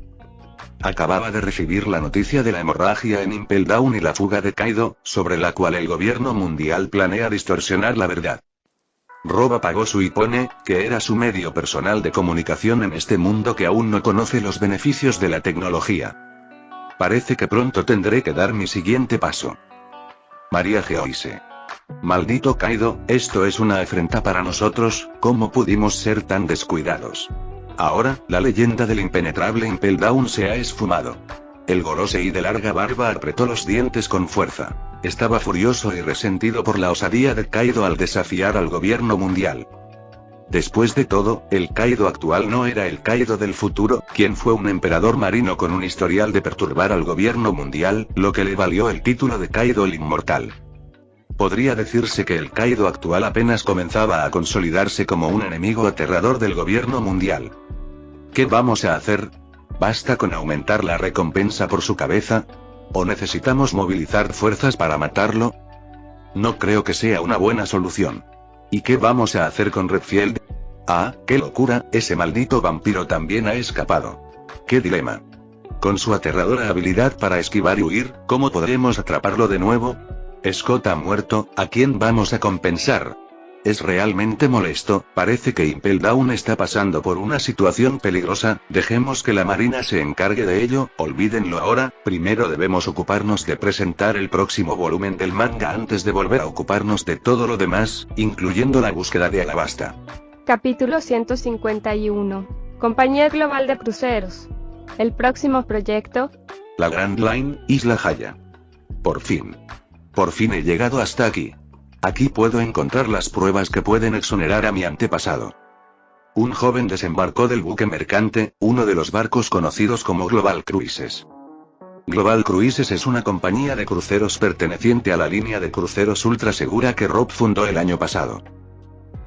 S3: Acababa de recibir la noticia de la hemorragia en Impel Down y la fuga de Kaido, sobre la cual el gobierno mundial planea distorsionar la verdad. Rob apagó su iPhone, que era su medio personal de comunicación en este mundo que aún no conoce los beneficios de la tecnología. Parece que pronto tendré que dar mi siguiente paso. María Geoise. Maldito Kaido, esto es una afrenta para nosotros, ¿cómo pudimos ser tan descuidados? Ahora, la leyenda del impenetrable Impel Down se ha esfumado. El Gorosei de larga barba apretó los dientes con fuerza. Estaba furioso y resentido por la osadía de Kaido al desafiar al gobierno mundial. Después de todo, el Kaido actual no era el Kaido del futuro, quien fue un emperador marino con un historial de perturbar al gobierno mundial, lo que le valió el título de Kaido el Inmortal. Podría decirse que el Kaido actual apenas comenzaba a consolidarse como un enemigo aterrador del gobierno mundial. ¿Qué vamos a hacer? ¿Basta con aumentar la recompensa por su cabeza? ¿O necesitamos movilizar fuerzas para matarlo? No creo que sea una buena solución. ¿Y qué vamos a hacer con Redfield? Ah, qué locura, ese maldito vampiro también ha escapado. ¡Qué dilema! Con su aterradora habilidad para esquivar y huir, ¿cómo podremos atraparlo de nuevo? Scott ha muerto, ¿a quién vamos a compensar? Es realmente molesto, parece que Impel Down está pasando por una situación peligrosa, dejemos que la marina se encargue de ello, olvídenlo ahora, primero debemos ocuparnos de presentar el próximo volumen del manga antes de volver a ocuparnos de todo lo demás, incluyendo la búsqueda de Alabasta.
S2: Capítulo 151. Compañía Global de Cruceros. El próximo proyecto.
S3: La Grand Line, Isla Haya. Por fin. Por fin he llegado hasta aquí. Aquí puedo encontrar las pruebas que pueden exonerar a mi antepasado. Un joven desembarcó del buque mercante, uno de los barcos conocidos como Global Cruises. Global Cruises es una compañía de cruceros perteneciente a la línea de cruceros ultra segura que Rob fundó el año pasado.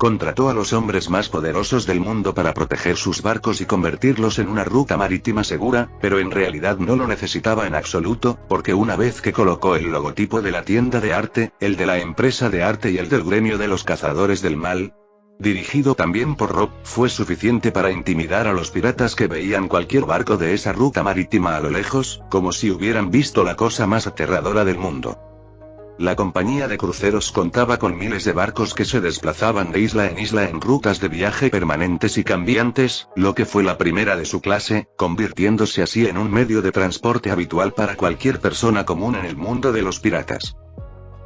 S3: Contrató a los hombres más poderosos del mundo para proteger sus barcos y convertirlos en una ruta marítima segura, pero en realidad no lo necesitaba en absoluto, porque una vez que colocó el logotipo de la tienda de arte, el de la empresa de arte y el del gremio de los cazadores del mal, dirigido también por Rob, fue suficiente para intimidar a los piratas que veían cualquier barco de esa ruta marítima a lo lejos, como si hubieran visto la cosa más aterradora del mundo. La compañía de cruceros contaba con miles de barcos que se desplazaban de isla en rutas de viaje permanentes y cambiantes, lo que fue la primera de su clase, convirtiéndose así en un medio de transporte habitual para cualquier persona común en el mundo de los piratas.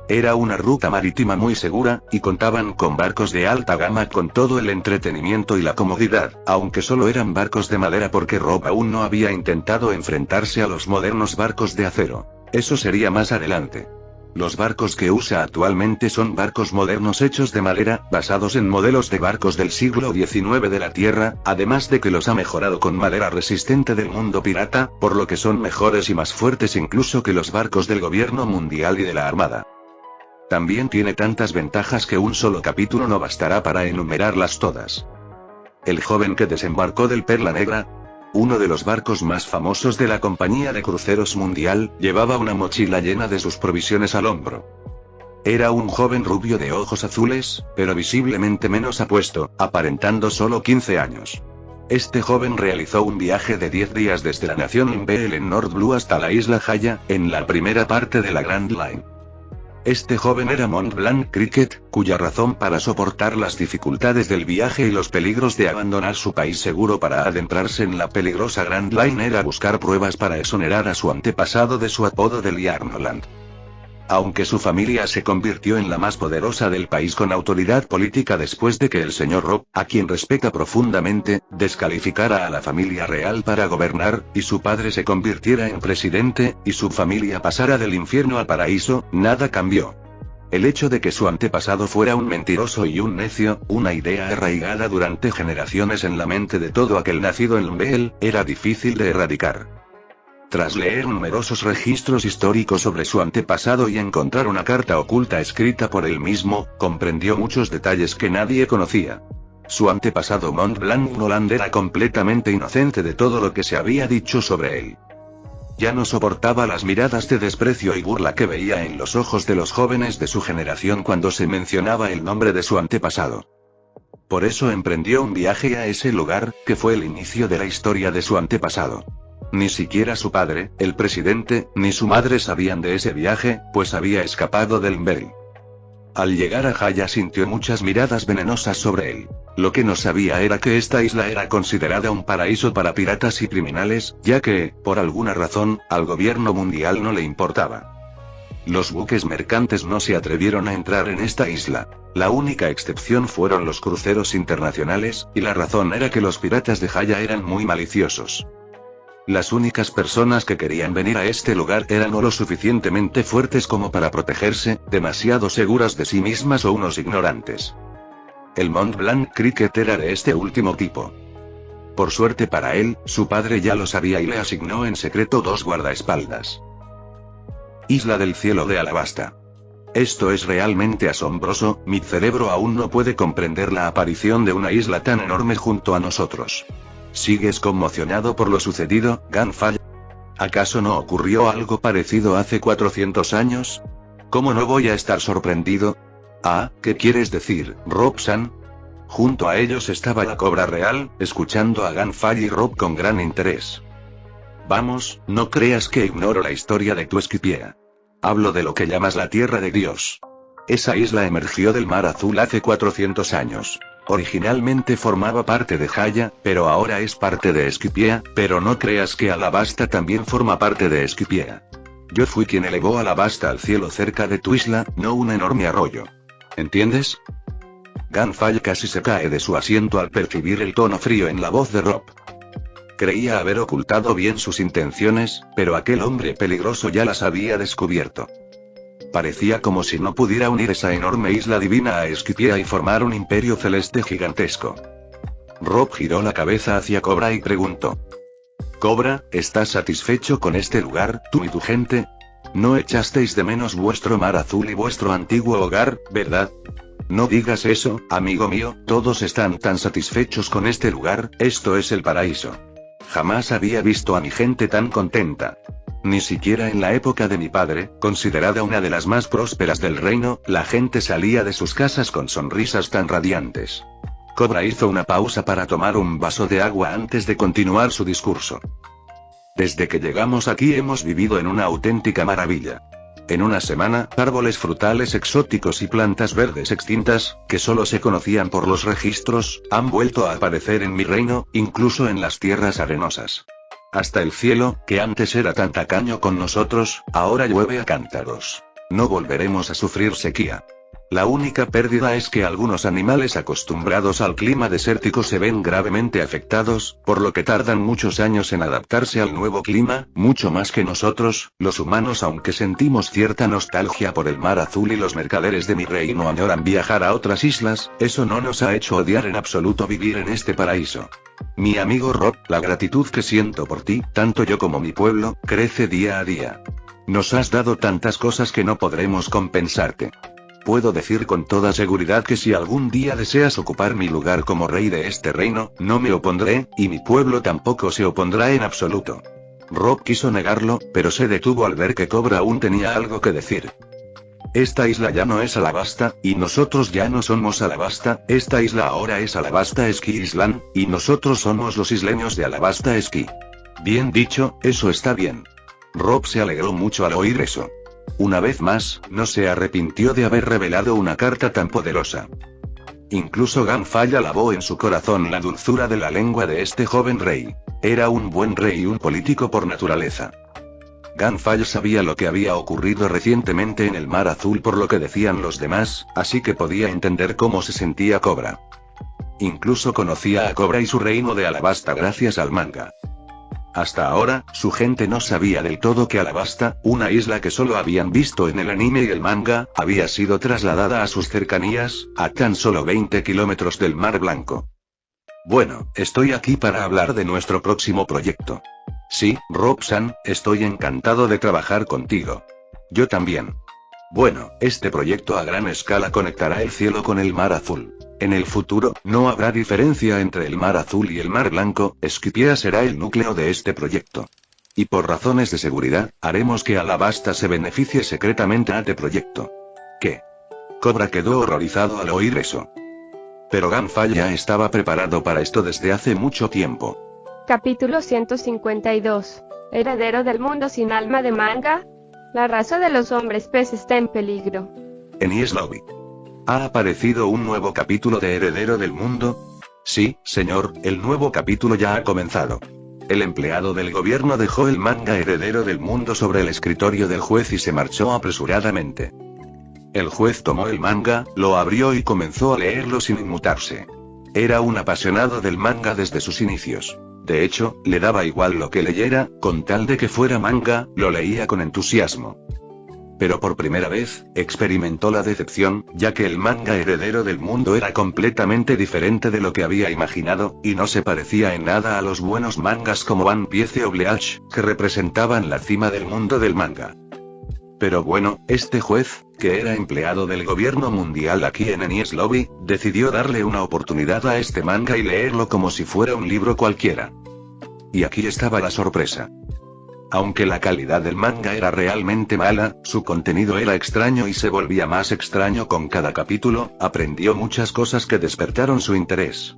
S3: Era una ruta marítima muy segura, y contaban con barcos de alta gama con todo el entretenimiento y la comodidad, aunque solo eran barcos de madera porque Rob aún no había intentado enfrentarse a los modernos barcos de acero. Eso sería más adelante. Los barcos que usa actualmente son barcos modernos hechos de madera, basados en modelos de barcos del siglo XIX de la Tierra, además de que los ha mejorado con madera resistente del mundo pirata, por lo que son mejores y más fuertes incluso que los barcos del gobierno mundial y de la Armada. También tiene tantas ventajas que un solo capítulo no bastará para enumerarlas todas. El joven que desembarcó del Perla Negra, uno de los barcos más famosos de la compañía de cruceros mundial, llevaba una mochila llena de sus provisiones al hombro. Era un joven rubio de ojos azules, pero visiblemente menos apuesto, aparentando solo 15 años. Este joven realizó un viaje de 10 días desde la nación Impel en North Blue hasta la isla Jaya, en la primera parte de la Grand Line. Este joven era Mont Blanc Cricket, cuya razón para soportar las dificultades del viaje y los peligros de abandonar su país seguro para adentrarse en la peligrosa Grand Line era buscar pruebas para exonerar a su antepasado de su apodo de Liarnoland. Aunque su familia se convirtió en la más poderosa del país con autoridad política después de que el señor Rob, a quien respeta profundamente, descalificara a la familia real para gobernar, y su padre se convirtiera en presidente, y su familia pasara del infierno al paraíso, nada cambió. El hecho de que su antepasado fuera un mentiroso y un necio, una idea arraigada durante generaciones en la mente de todo aquel nacido en Lumbeel, era difícil de erradicar. Tras leer numerosos registros históricos sobre su antepasado y encontrar una carta oculta escrita por él mismo, comprendió muchos detalles que nadie conocía. Su antepasado Mont Blanc Noland era completamente inocente de todo lo que se había dicho sobre él. Ya no soportaba las miradas de desprecio y burla que veía en los ojos de los jóvenes de su generación cuando se mencionaba el nombre de su antepasado. Por eso emprendió un viaje a ese lugar, que fue el inicio de la historia de su antepasado. Ni siquiera su padre, el presidente, ni su madre sabían de ese viaje, pues había escapado del Mberi. Al llegar a Jaya sintió muchas miradas venenosas sobre él. Lo que no sabía era que esta isla era considerada un paraíso para piratas y criminales, ya que, por alguna razón, al gobierno mundial no le importaba. Los buques mercantes no se atrevieron a entrar en esta isla. La única excepción fueron los cruceros internacionales, y la razón era que los piratas de Jaya eran muy maliciosos. Las únicas personas que querían venir a este lugar eran o lo suficientemente fuertes como para protegerse, demasiado seguras de sí mismas o unos ignorantes. El Mont Blanc Cricket era de este último tipo. Por suerte para él, su padre ya lo sabía y le asignó en secreto 2 guardaespaldas. Isla del cielo de Alabasta. Esto es realmente asombroso, mi cerebro aún no puede comprender la aparición de una isla tan enorme junto a nosotros. ¿Sigues conmocionado por lo sucedido, Gunfire? ¿Acaso no ocurrió algo parecido hace 400 años? ¿Cómo no voy a estar sorprendido? Ah, ¿qué quieres decir, Rob-san? Junto a ellos estaba la Cobra Real, escuchando a Gunfire y Rob con gran interés. Vamos, no creas que ignoro la historia de tu Esquipiea. Hablo de lo que llamas la Tierra de Dios. Esa isla emergió del Mar Azul hace 400 años. Originalmente formaba parte de Jaya, pero ahora es parte de Esquipiea, pero no creas que Alabasta también forma parte de Esquipiea. Yo fui quien elevó Alabasta al cielo cerca de tu isla, no un enorme arroyo. ¿Entiendes? Gunfire casi se cae de su asiento al percibir el tono frío en la voz de Rob. Creía haber ocultado bien sus intenciones, pero aquel hombre peligroso ya las había descubierto. Parecía como si no pudiera unir esa enorme isla divina a Esquipiea y formar un imperio celeste gigantesco. Rob giró la cabeza hacia Cobra y preguntó. Cobra, ¿estás satisfecho con este lugar, tú y tu gente? No echasteis de menos vuestro mar azul y vuestro antiguo hogar, ¿verdad? No digas eso, amigo mío, todos están tan satisfechos con este lugar, esto es el paraíso. Jamás había visto a mi gente tan contenta. Ni siquiera en la época de mi padre, considerada una de las más prósperas del reino, la gente salía de sus casas con sonrisas tan radiantes. Cobra hizo una pausa para tomar un vaso de agua antes de continuar su discurso. Desde que llegamos aquí hemos vivido en una auténtica maravilla. En una semana, árboles frutales exóticos y plantas verdes extintas, que solo se conocían por los registros, han vuelto a aparecer en mi reino, incluso en las tierras arenosas. Hasta el cielo, que antes era tan tacaño con nosotros, ahora llueve a cántaros. No volveremos a sufrir sequía. La única pérdida es que algunos animales acostumbrados al clima desértico se ven gravemente afectados, por lo que tardan muchos años en adaptarse al nuevo clima, mucho más que nosotros, los humanos, aunque sentimos cierta nostalgia por el mar azul y los mercaderes de mi reino añoran viajar a otras islas, eso no nos ha hecho odiar en absoluto vivir en este paraíso. Mi amigo Rob, la gratitud que siento por ti, tanto yo como mi pueblo, crece día a día. Nos has dado tantas cosas que no podremos compensarte. Puedo decir con toda seguridad que si algún día deseas ocupar mi lugar como rey de este reino, no me opondré, y mi pueblo tampoco se opondrá en absoluto. Rob quiso negarlo, pero se detuvo al ver que Cobra aún tenía algo que decir. Esta isla ya no es Alabasta, y nosotros ya no somos Alabasta, esta isla ahora es Alabasta Ski Island, y nosotros somos los isleños de Alabasta Ski. Bien dicho, eso está bien. Rob se alegró mucho al oír eso. Una vez más, no se arrepintió de haber revelado una carta tan poderosa. Incluso Ganfall alabó en su corazón la dulzura de la lengua de este joven rey. Era un buen rey y un político por naturaleza. Ganfall sabía lo que había ocurrido recientemente en el Mar Azul por lo que decían los demás, así que podía entender cómo se sentía Cobra. Incluso conocía a Cobra y su reino de Alabasta gracias al manga. Hasta ahora, su gente no sabía del todo que Alabasta, una isla que solo habían visto en el anime y el manga, había sido trasladada a sus cercanías, a tan solo 20 kilómetros del Mar Blanco. Bueno, estoy aquí para hablar de nuestro próximo proyecto. Sí, Rob-san, estoy encantado de trabajar contigo. Yo también. Bueno, este proyecto a gran escala conectará el cielo con el Mar Azul. En el futuro, no habrá diferencia entre el Mar Azul y el Mar Blanco, Skypiea será el núcleo de este proyecto. Y por razones de seguridad, haremos que Alabasta se beneficie secretamente de este proyecto. ¿Qué? Cobra quedó horrorizado al oír eso. Pero Ganfall ya estaba preparado para esto desde hace mucho tiempo.
S2: Capítulo 152. Heredero del mundo sin alma de manga. La raza de los hombres pez está en peligro.
S3: Enies Lobby. ¿Ha aparecido un nuevo capítulo de Heredero del Mundo? Sí, señor, el nuevo capítulo ya ha comenzado. El empleado del gobierno dejó el manga Heredero del Mundo sobre el escritorio del juez y se marchó apresuradamente. El juez tomó el manga, lo abrió y comenzó a leerlo sin inmutarse. Era un apasionado del manga desde sus inicios. De hecho, le daba igual lo que leyera, con tal de que fuera manga, lo leía con entusiasmo. Pero por primera vez, experimentó la decepción, ya que el manga Heredero del Mundo era completamente diferente de lo que había imaginado, y no se parecía en nada a los buenos mangas como One Piece o Bleach, que representaban la cima del mundo del manga. Pero bueno, este juez, que era empleado del gobierno mundial aquí en Enies Lobby, decidió darle una oportunidad a este manga y leerlo como si fuera un libro cualquiera. Y aquí estaba la sorpresa. Aunque la calidad del manga era realmente mala, su contenido era extraño y se volvía más extraño con cada capítulo, aprendió muchas cosas que despertaron su interés.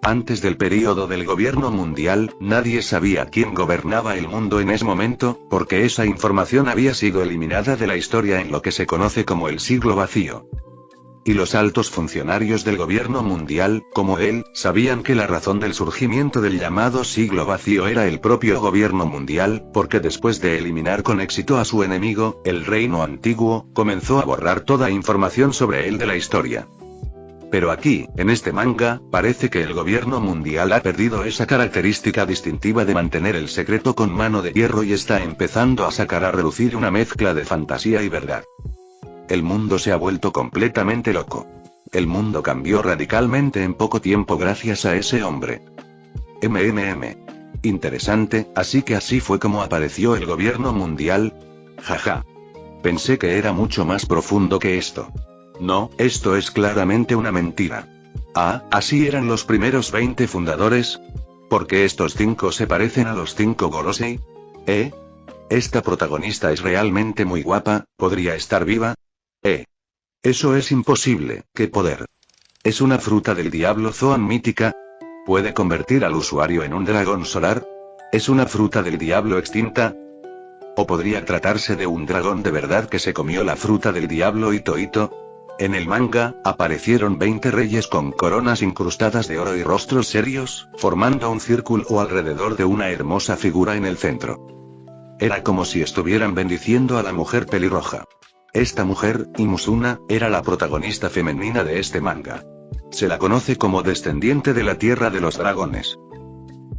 S3: Antes del período del gobierno mundial, nadie sabía quién gobernaba el mundo en ese momento, porque esa información había sido eliminada de la historia en lo que se conoce como el siglo vacío. Y los altos funcionarios del gobierno mundial, como él, sabían que la razón del surgimiento del llamado siglo vacío era el propio gobierno mundial, porque después de eliminar con éxito a su enemigo, el reino antiguo, comenzó a borrar toda información sobre él de la historia. Pero aquí, en este manga, parece que el gobierno mundial ha perdido esa característica distintiva de mantener el secreto con mano de hierro y está empezando a sacar a relucir una mezcla de fantasía y verdad. El mundo se ha vuelto completamente loco. El mundo cambió radicalmente en poco tiempo gracias a ese hombre. Interesante, así que así fue como apareció el gobierno mundial. Jaja. Pensé que era mucho más profundo que esto. No, esto es claramente una mentira. Ah, ¿así eran los primeros 20 fundadores? ¿Por qué estos 5 se parecen a los 5 Gorosei? Esta protagonista es realmente muy guapa, ¿podría estar viva? Eso es imposible, ¿qué poder? ¿Es una fruta del diablo Zoan mítica? ¿Puede convertir al usuario en un dragón solar? ¿Es una fruta del diablo extinta? ¿O podría tratarse de un dragón de verdad que se comió la fruta del diablo Ito Ito? En el manga, aparecieron 20 reyes con coronas incrustadas de oro y rostros serios, formando un círculo alrededor de una hermosa figura en el centro. Era como si estuvieran bendiciendo a la mujer pelirroja. Esta mujer, Imuzuna, era la protagonista femenina de este manga. Se la conoce como descendiente de la tierra de los dragones.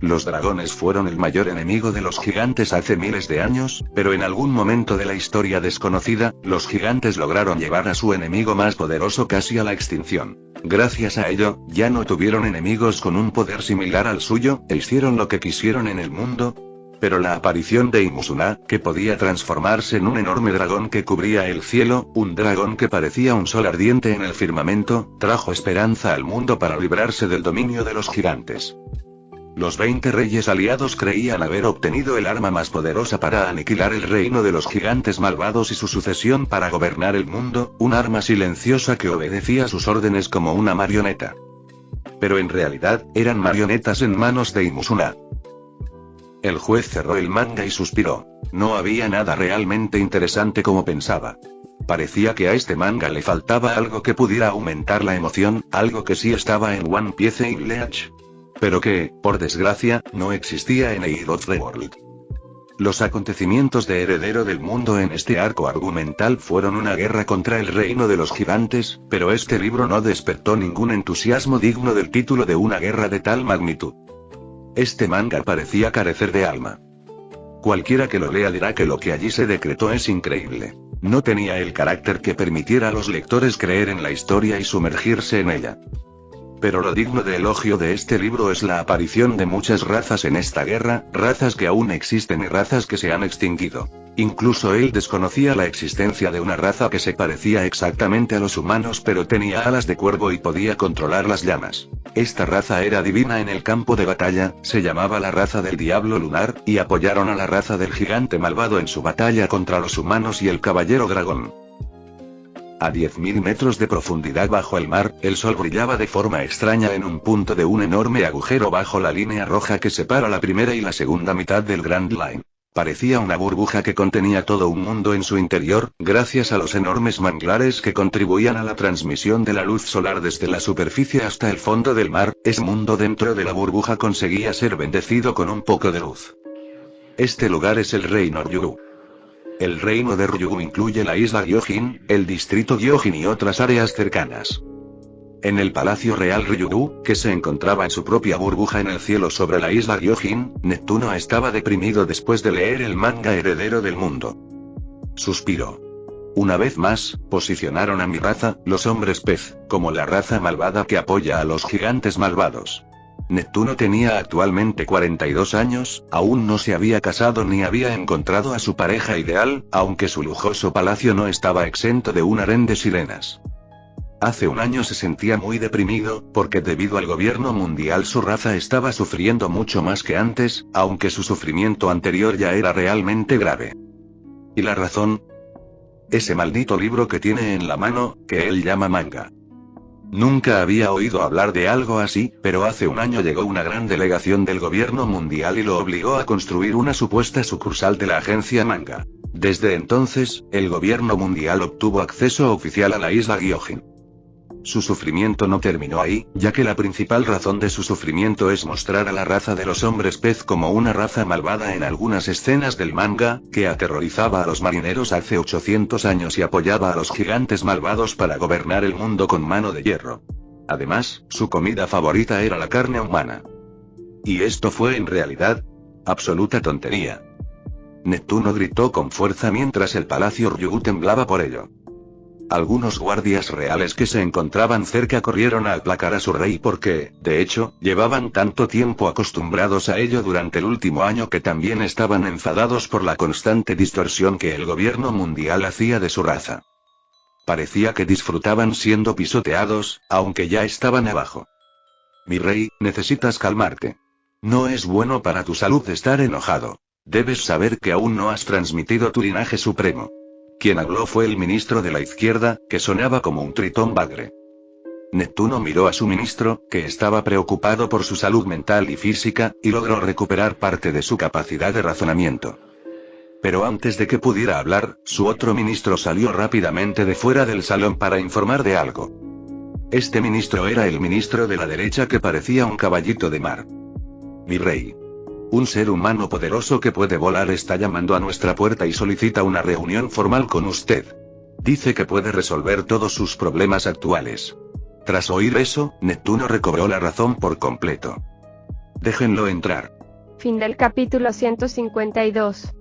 S3: Los dragones fueron el mayor enemigo de los gigantes hace miles de años, pero en algún momento de la historia desconocida, los gigantes lograron llevar a su enemigo más poderoso casi a la extinción. Gracias a ello, ya no tuvieron enemigos con un poder similar al suyo, e hicieron lo que quisieron en el mundo. Pero la aparición de Imuzuna, que podía transformarse en un enorme dragón que cubría el cielo, un dragón que parecía un sol ardiente en el firmamento, trajo esperanza al mundo para librarse del dominio de los gigantes. Los 20 reyes aliados creían haber obtenido el arma más poderosa para aniquilar el reino de los gigantes malvados y su sucesión para gobernar el mundo, un arma silenciosa que obedecía sus órdenes como una marioneta. Pero en realidad, eran marionetas en manos de Imuzuna. El juez cerró el manga y suspiró. No había nada realmente interesante como pensaba. Parecía que a este manga le faltaba algo que pudiera aumentar la emoción, algo que sí estaba en One Piece y Bleach. Pero que, por desgracia, no existía en Aid of the World. Los acontecimientos de Heredero del Mundo en este arco argumental fueron una guerra contra el reino de los gigantes, pero este libro no despertó ningún entusiasmo digno del título de una guerra de tal magnitud. Este manga parecía carecer de alma. Cualquiera que lo lea dirá que lo que allí se decretó es increíble. No tenía el carácter que permitiera a los lectores creer en la historia y sumergirse en ella. Pero lo digno de elogio de este libro es la aparición de muchas razas en esta guerra, razas que aún existen y razas que se han extinguido. Incluso él desconocía la existencia de una raza que se parecía exactamente a los humanos pero tenía alas de cuervo y podía controlar las llamas. Esta raza era divina en el campo de batalla, se llamaba la raza del diablo lunar, y apoyaron a la raza del gigante malvado en su batalla contra los humanos y el caballero dragón. A 10.000 metros de profundidad bajo el mar, el sol brillaba de forma extraña en un punto de un enorme agujero bajo la línea roja que separa la primera y la segunda mitad del Grand Line. Parecía una burbuja que contenía todo un mundo en su interior, gracias a los enormes manglares que contribuían a la transmisión de la luz solar desde la superficie hasta el fondo del mar. Ese mundo dentro de la burbuja conseguía ser bendecido con un poco de luz. Este lugar es el reino Ryū. El reino de Ryū incluye la isla Gyojin, el distrito Gyojin y otras áreas cercanas. En el Palacio Real Ryū, que se encontraba en su propia burbuja en el cielo sobre la isla Gyojin, Neptuno estaba deprimido después de leer el manga Heredero del Mundo. Suspiró. Una vez más, posicionaron a mi raza, los hombres pez, como la raza malvada que apoya a los gigantes malvados. Neptuno tenía actualmente 42 años, aún no se había casado ni había encontrado a su pareja ideal, aunque su lujoso palacio no estaba exento de un harén de sirenas. Hace un año se sentía muy deprimido, porque debido al gobierno mundial su raza estaba sufriendo mucho más que antes, aunque su sufrimiento anterior ya era realmente grave. ¿Y la razón? Ese maldito libro que tiene en la mano, que él llama manga. Nunca había oído hablar de algo así, pero hace un año llegó una gran delegación del gobierno mundial y lo obligó a construir una supuesta sucursal de la agencia manga. Desde entonces, el gobierno mundial obtuvo acceso oficial a la isla Gyojin. Su sufrimiento no terminó ahí, ya que la principal razón de su sufrimiento es mostrar a la raza de los hombres pez como una raza malvada en algunas escenas del manga, que aterrorizaba a los marineros hace 800 años y apoyaba a los gigantes malvados para gobernar el mundo con mano de hierro. Además, su comida favorita era la carne humana. ¿Y esto fue en realidad? Absoluta tontería. Neptuno gritó con fuerza mientras el palacio Ryū temblaba por ello. Algunos guardias reales que se encontraban cerca corrieron a aplacar a su rey porque, de hecho, llevaban tanto tiempo acostumbrados a ello durante el último año que también estaban enfadados por la constante distorsión que el gobierno mundial hacía de su raza. Parecía que disfrutaban siendo pisoteados, aunque ya estaban abajo. Mi rey, necesitas calmarte. No es bueno para tu salud estar enojado. Debes saber que aún no has transmitido tu linaje supremo. Quien habló fue el ministro de la izquierda, que sonaba como un tritón bagre. Neptuno miró a su ministro, que estaba preocupado por su salud mental y física, y logró recuperar parte de su capacidad de razonamiento. Pero antes de que pudiera hablar, su otro ministro salió rápidamente de fuera del salón para informar de algo. Este ministro era el ministro de la derecha que parecía un caballito de mar. Virrey. Un ser humano poderoso que puede volar está llamando a nuestra puerta y solicita una reunión formal con usted. Dice que puede resolver todos sus problemas actuales. Tras oír eso, Neptuno recobró la razón por completo. Déjenlo entrar.
S2: Fin del capítulo 152.